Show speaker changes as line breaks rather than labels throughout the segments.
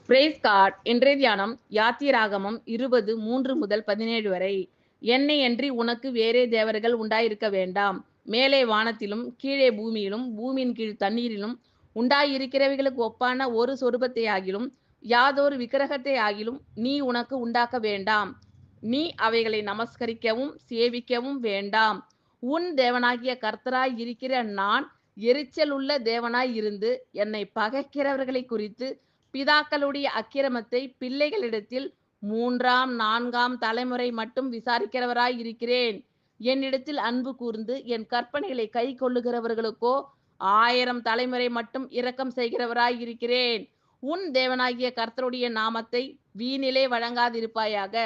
Price card. இன்றைய தியானம் யாத்திராகமம் 20:3 முதல் 17 வரை. என்னையன்றி உனக்கு வேறே தேவர்கள் உண்டாயிருக்க வேண்டாம். மேலே வானத்திலும் கீழே பூமியிலும் பூமியின் கீழ் தண்ணீரிலும் உண்டாயிருக்கிறவைகளுக்கு ஒப்பான ஒரு சொரூபத்தை ஆகிலும் யாதொரு விக்கிரகத்தை ஆகிலும் நீ உனக்கு உண்டாக்க வேண்டாம். நீ அவைகளை நமஸ்கரிக்கவும் சேவிக்கவும் வேண்டாம். உன் தேவனாகிய கர்த்தராய் இருக்கிற நான் எரிச்சலுள்ள தேவனாய் இருந்து என்னை பகைக்கிறவர்களை குறித்து பிதாக்களுடைய அக்கிரமத்தை பிள்ளைகளிடத்தில் 3ஆம் 4ஆம் தலைமுறை மட்டும் விசாரிக்கிறவராய் இருக்கிறேன். என்னிடத்தில் அன்பு கூர்ந்து என் கற்பனைகளை கை கொள்ளுகிறவர்களுக்கோ 1000 தலைமுறை மட்டும் இரக்கம் செய்கிறவராய் இருக்கிறேன். உன் தேவனாகிய கர்த்தருடைய நாமத்தை வீணிலே வழங்காதிருப்பாயாக.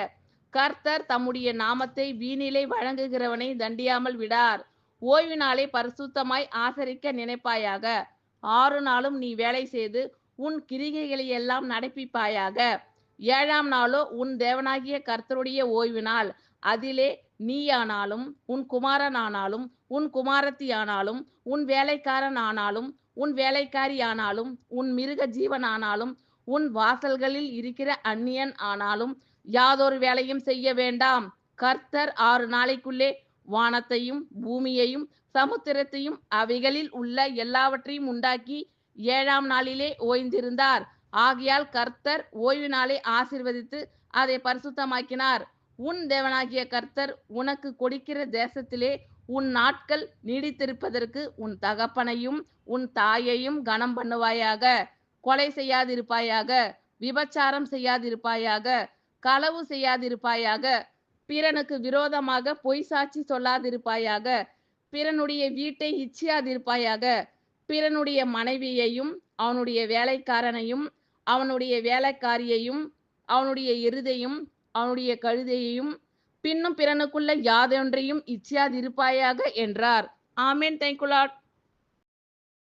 கர்த்தர் தம்முடைய நாமத்தை வீணிலே வழங்குகிறவனை தண்டியாமல் விடார். ஓய்வு நாளை பரிசுத்தமாய் ஆசரிக்க நினைப்பாயாக. 6 நாளும் நீ வேலை செய்து உன் கிரிகைகளை எல்லாம் நடப்பிப்பாயாக. 7ஆம் நாளோ உன் தேவனாகிய கர்த்தருடைய ஓய்வு நாள். அதிலே நீயானாலும் உன் குமாரனானாலும் உன் குமாரத்தியானாலும் உன் வேலைக்காரனானாலும் உன் வேலைக்காரியானாலும் உன் மிருக ஜீவனானாலும் உன் வாசல்களில் இருக்கிற அந்நியன் ஆனாலும் யாதொரு வேலையும் செய்ய வேண்டாம். கர்த்தர் 6 நாளைக்குள்ளே வானத்தையும் பூமியையும் சமுத்திரத்தையும் அவைகளில் உள்ள எல்லாவற்றையும் உண்டாக்கி 7ஆம் நாளிலே ஓய்ந்திருந்தார். ஆகையால் கர்த்தர் ஓய்வு நாளை ஆசீர்வதித்து அதை பரிசுத்தமாக்கினார். உன் தேவனாகிய கர்த்தர் உனக்கு கொடுக்கிற தேசத்திலே உன் நாட்கள் நீடித்திருப்பதற்கு உன் தகப்பனையும் உன் தாயையும் கனம் பண்ணுவாயாக. கொலை செய்யாதிருப்பாயாக. விபச்சாரம் செய்யாதிருப்பாயாக. களவு செய்யாதிருப்பாயாக. பிறனுக்கு விரோதமாக பொய் சாட்சி சொல்லாதிருப்பாயாக. பிறனுடைய வீட்டை இச்சியாதிருப்பாயாக. பிறனுடைய மனைவியையும் அவனுடைய வேலைக்காரனையும் அவனுடைய வேலைக்காரியையும் அவனுடைய எருதையும் அவனுடைய கழுதையையும் பின்னும் பிறனுக்குள்ள யாதொன்றையும் இச்சியாதிருப்பாயாக என்றார். ஆமென். Thank you Lord.